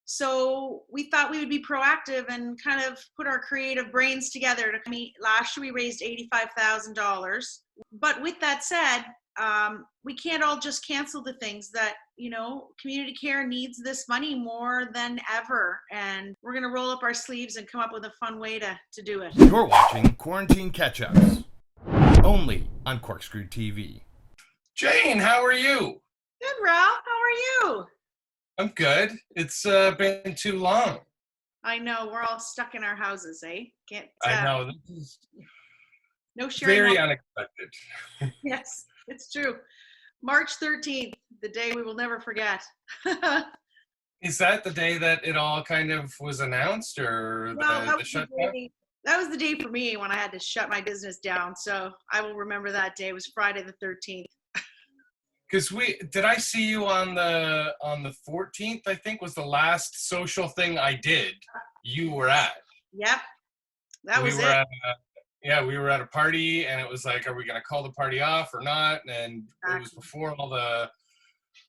So we thought we would be proactive and kind of put our creative brains together. Last year we raised $85,000. But with that said, we can't all just cancel the things that, community care needs this money more than ever. And we're going to roll up our sleeves and come up with a fun way to do it. You're watching Quarantine Catch-Ups, only on CorkScrewedTV. Jane, how are you? Good, Ralph. How are you? I'm good. It's been too long. I know. We're all stuck in our houses, eh? I know. This is no sharing. Very unexpected. Yes, it's true. March 13th, the day we will never forget. Is that the day that it all kind of was announced, or the shutdown? That was the day for me when I had to shut my business down. So I will remember that day. It was Friday the 13th. Because did I see you on the 14th? I think was the last social thing I did. You were at. Yep, that was it. We were at a party, and it was like, are we going to call the party off or not? And it was before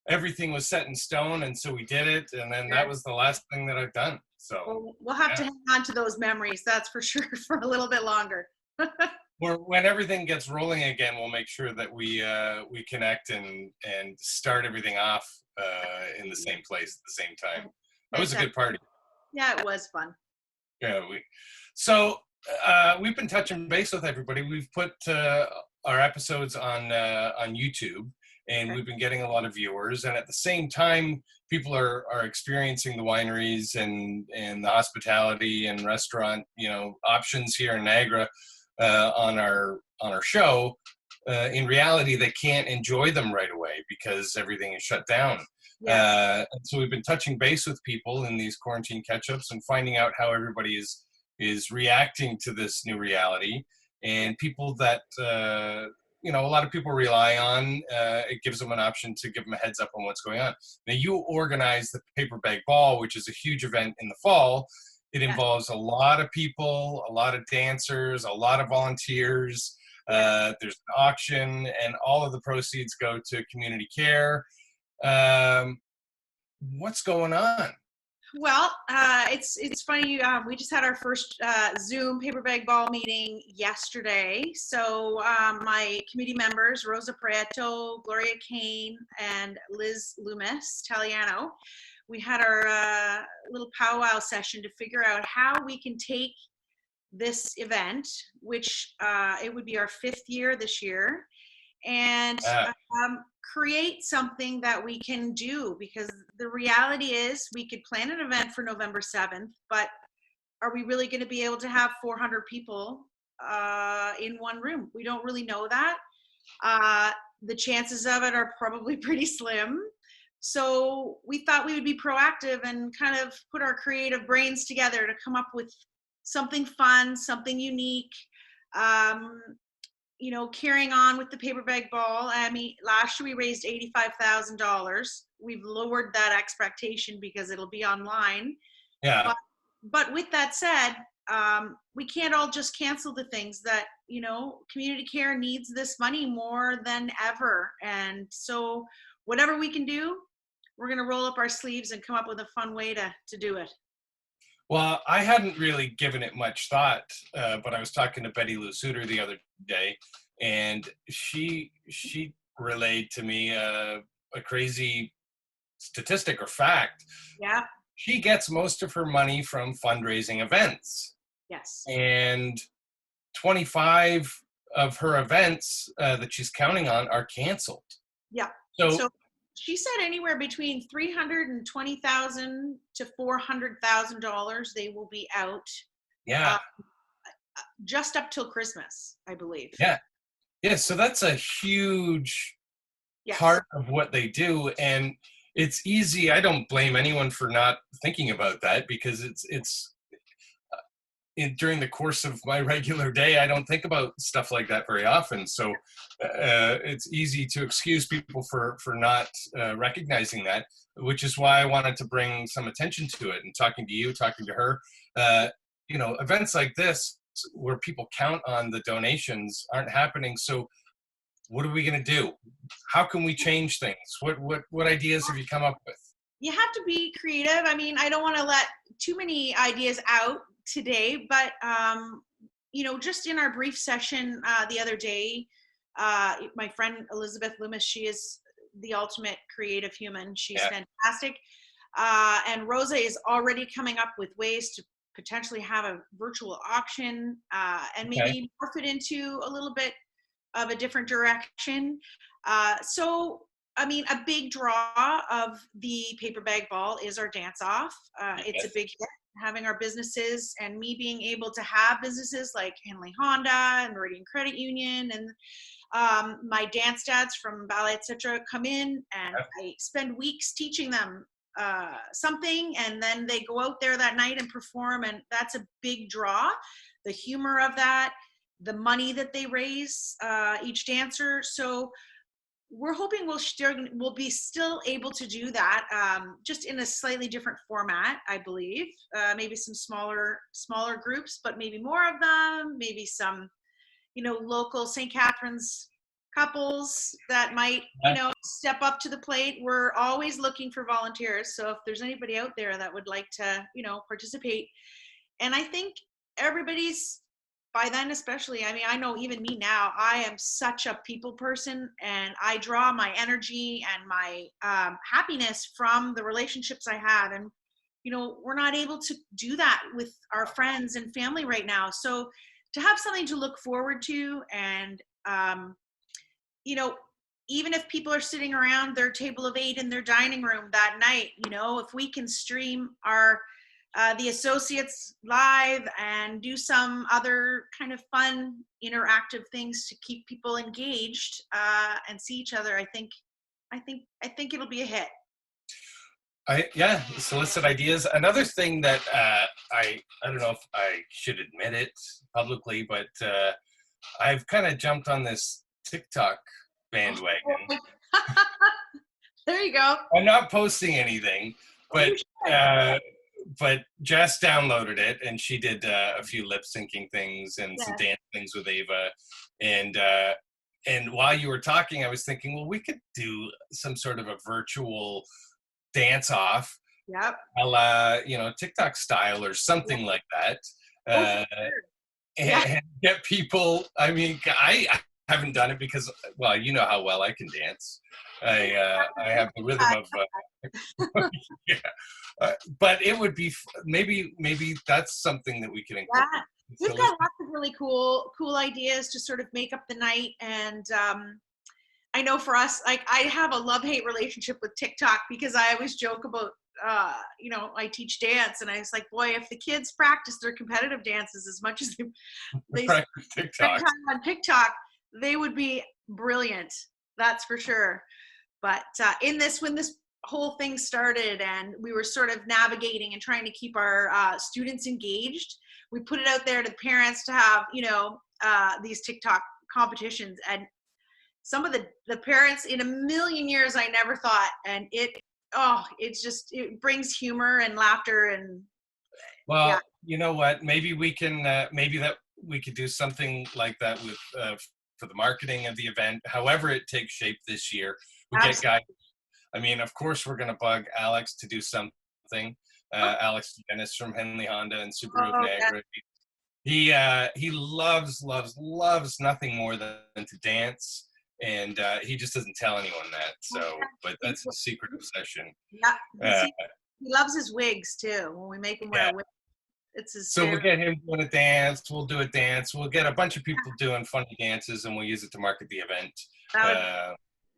everything was set in stone, and so we did it. And then that was the last thing that I've done. So we'll have to hang on to those memories, that's for sure, for a little bit longer. When everything gets rolling again, we'll make sure that we connect and start everything off in the same place at the same time. That was a good party. Yeah, it was fun. Yeah, we've been touching base with everybody. We've put our episodes on YouTube, and we've been getting a lot of viewers. And at the same time, people are experiencing the wineries and the hospitality and restaurant options here in Niagara. On our show, in reality, they can't enjoy them right away because everything is shut down. Yeah. So we've been touching base with people in these quarantine catch-ups and finding out how everybody is reacting to this new reality. And people that a lot of people rely on, it gives them an option to give them a heads up on what's going on. Now, you organize the Paper Bag Ball, which is a huge event in the fall. It involves a lot of people, a lot of dancers, a lot of volunteers. There's an auction, and all of the proceeds go to community care. What's going on? Well, it's funny. We just had our first Zoom Paper Bag Ball meeting yesterday. So my committee members, Rosa Prieto, Gloria Kane, and Liz Loomis Taliano, we had our little powwow session to figure out how we can take this event, which it would be our 5th year this year, and create something that we can do, because the reality is we could plan an event for November 7th, but are we really going to be able to have 400 people in one room? We don't really know that. The chances of it are probably pretty slim. So we thought we would be proactive and kind of put our creative brains together to come up with something fun, something unique, carrying on with the Paper Bag Ball. Last year we raised $85,000. We've lowered that expectation because it'll be online. Yeah. But with that said, we can't all just cancel the things that, community care needs this money more than ever. And so whatever we can do, we're going to roll up our sleeves and come up with a fun way to do it. Well, I hadn't really given it much thought, but I was talking to Betty Lou Suter the other day, and she relayed to me a crazy statistic or fact. Yeah. She gets most of her money from fundraising events. Yes. And 25 of her events that she's counting on are canceled. Yeah. So she said anywhere between $320,000 to $400,000 they will be out. Yeah. Just up till Christmas, I believe. Yeah. Yeah. So that's a huge part of what they do, and it's easy. I don't blame anyone for not thinking about that, because it's during the course of my regular day, I don't think about stuff like that very often. So it's easy to excuse people for not recognizing that, which is why I wanted to bring some attention to it. And talking to you, talking to her, events like this where people count on the donations aren't happening. So what are we going to do? How can we change things? What ideas have you come up with? you have to be creative. I mean, I don't want to let too many ideas out today, but just in our brief session the other day, my friend Elizabeth Loomis, she is the ultimate creative human. She's fantastic. And Rosa is already coming up with ways to potentially have a virtual auction and maybe morph it into a little bit of a different direction. So, I mean, a big draw of the paper bag ball is our dance off. It's a big hit, having our businesses and me being able to have businesses like Henley Honda and Meridian Credit Union and my dance dads from Ballet Etc come in, and I spend weeks teaching them something, and then they go out there that night and perform, and that's a big draw. The humor of that, the money that they raise, each dancer. So we're hoping we'll be still able to do that, just in a slightly different format, I believe. Maybe some smaller groups, but maybe more of them. Maybe some, local St. Catharines couples that might, step up to the plate. We're always looking for volunteers. So if there's anybody out there that would like to, participate, and I think everybody's, by then especially, I mean, I know even me now, I am such a people person, and I draw my energy and my happiness from the relationships I have. And, we're not able to do that with our friends and family right now. So to have something to look forward to, and, even if people are sitting around their table of 8 in their dining room that night, if we can stream our the associates live and do some other kind of fun interactive things to keep people engaged and see each other, I think it'll be a hit. Solicit ideas. Another thing that I don't know if I should admit it publicly, but I've kind of jumped on this TikTok bandwagon. There you go. I'm not posting anything, but Jess downloaded it, and she did a few lip syncing things and some dance things with Ava. And while you were talking, I was thinking, well, we could do some sort of a virtual dance off, a la, TikTok style or something like that. And get people. I mean, I haven't done it because, well, you know how well I can dance. I have the rhythm of but it would be maybe that's something that we can incorporate. We've got lots of really cool ideas to sort of make up the night. And I know for us, like, I have a love-hate relationship with TikTok, because I always joke about I teach dance, and I was like, boy, if the kids practice their competitive dances as much as they spend time on TikTok, they would be brilliant. That's for sure. But when this whole thing started, and we were sort of navigating and trying to keep our students engaged, we put it out there to the parents to have, these TikTok competitions. And some of the parents, in a million years, I never thought, and it brings humor and laughter. And you know what, maybe we can we could do something like that with for the marketing of the event, however it takes shape this year. We get guys. I mean, of course, we're going to bug Alex to do something. Alex Dennis from Henley Honda and Subaru of Niagara. He loves nothing more than to dance, and he just doesn't tell anyone that. So, but that's his secret obsession. Yeah, he loves his wigs too. When we make him wear a wig, it's his. So we'll get him doing a dance. We'll do a dance. We'll get a bunch of people doing funny dances, and we'll use it to market the event.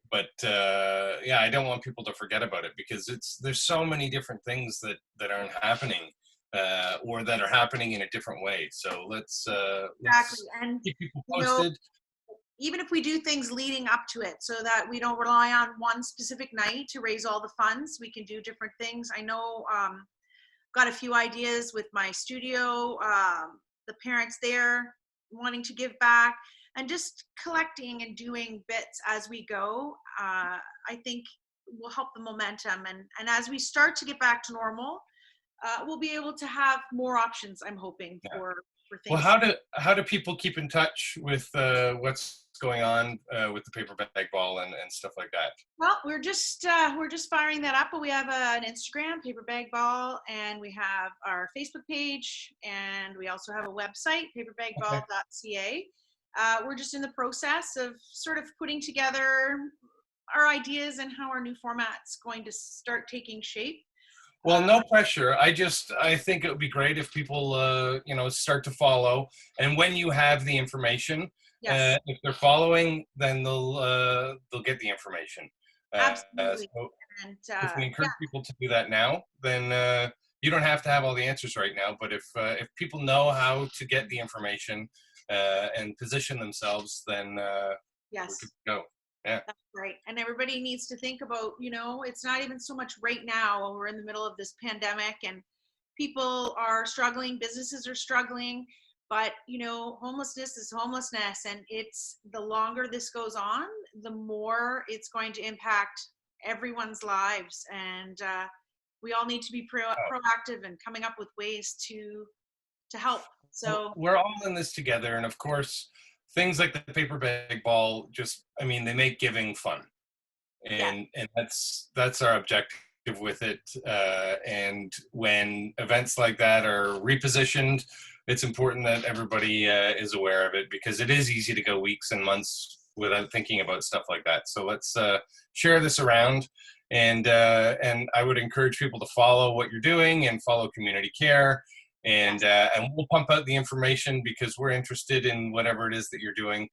But I don't want people to forget about it, because there's so many different things that aren't happening, or that are happening in a different way. So let's and keep people posted. Even if we do things leading up to it, so that we don't rely on one specific night to raise all the funds, we can do different things. I know got a few ideas with my studio, the parents there wanting to give back, and just collecting and doing bits as we go, I think will help the momentum. And as we start to get back to normal, we'll be able to have more options, I'm hoping, for things. Well, how do people keep in touch with what's going on with the paper bag ball and stuff like that? Well, we're just firing that up, but we have an Instagram, Paper Bag Ball, and we have our Facebook page, and we also have a website, paperbagball.ca. We're just in the process of sort of putting together our ideas and how our new format's going to start taking shape. Well, no pressure. I think it would be great if people, you know, start to follow. And when you have the information, Yes, if they're following, then they'll get the information. absolutely. So And if we encourage people to do that now, then you don't have to have all the answers right now. But if people know how to get the information and position themselves, then yes. we could go. Yeah. That's right. And everybody needs to think about, you know, it's not even so much right now when we're in the middle of this pandemic and people are struggling, businesses are struggling, but, you know, homelessness is homelessness. And it's the longer this goes on, the more it's going to impact everyone's lives. And we all need to be proactive and coming up with ways to help. So we're all in this together. And of course, things like the paper bag ball, I mean, they make giving fun, and that's our objective with it. And when events like that are repositioned, it's important that everybody is aware of it, because it is easy to go weeks and months without thinking about stuff like that. So let's share this around, and I would encourage people to follow what you're doing and follow community care. And we'll pump out the information because we're interested in whatever it is that you're doing.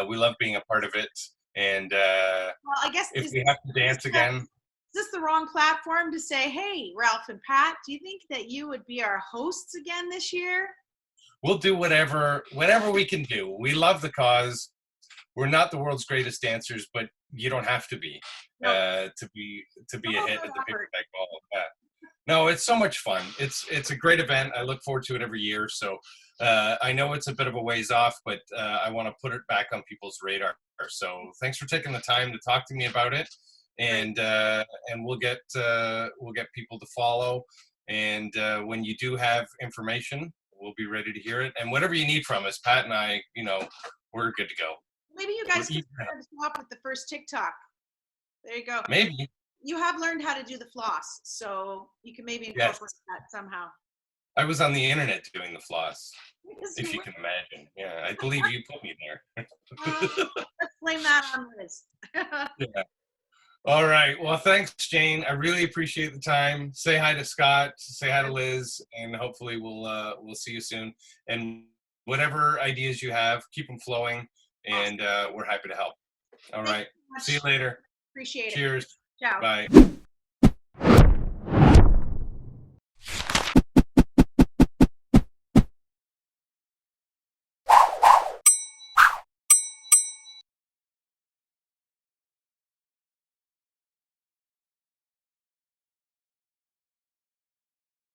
We love being a part of it. And well, I guess if we have to dance again. Is this the wrong platform to say, hey, Ralph and Pat, do you think that you would be our hosts again this year? We'll do whatever we can do. We love the cause. We're not the world's greatest dancers, but you don't have to be to be a hit at the paper bag ball. No, it's so much fun. It's a great event. I look forward to it every year. So I know it's a bit of a ways off, but I want to put it back on people's radar. So thanks for taking the time to talk to me about it, and we'll get people to follow. And when you do have information, we'll be ready to hear it. And whatever you need from us, Pat and I, you know, we're good to go. Maybe you guys can stop with the first TikTok. There you go. Maybe. You have learned how to do the floss, so you can maybe incorporate that somehow. I was on the internet doing the floss, if you can imagine. Yeah, I believe you put me there. Let's blame that on Liz. Yeah. All right. Well, thanks, Jane. I really appreciate the time. Say hi to Scott. Say hi to Liz, and hopefully we'll see you soon. And whatever ideas you have, keep them flowing, and we're happy to help. All right. See you later. Appreciate it. Cheers. Ciao. Bye.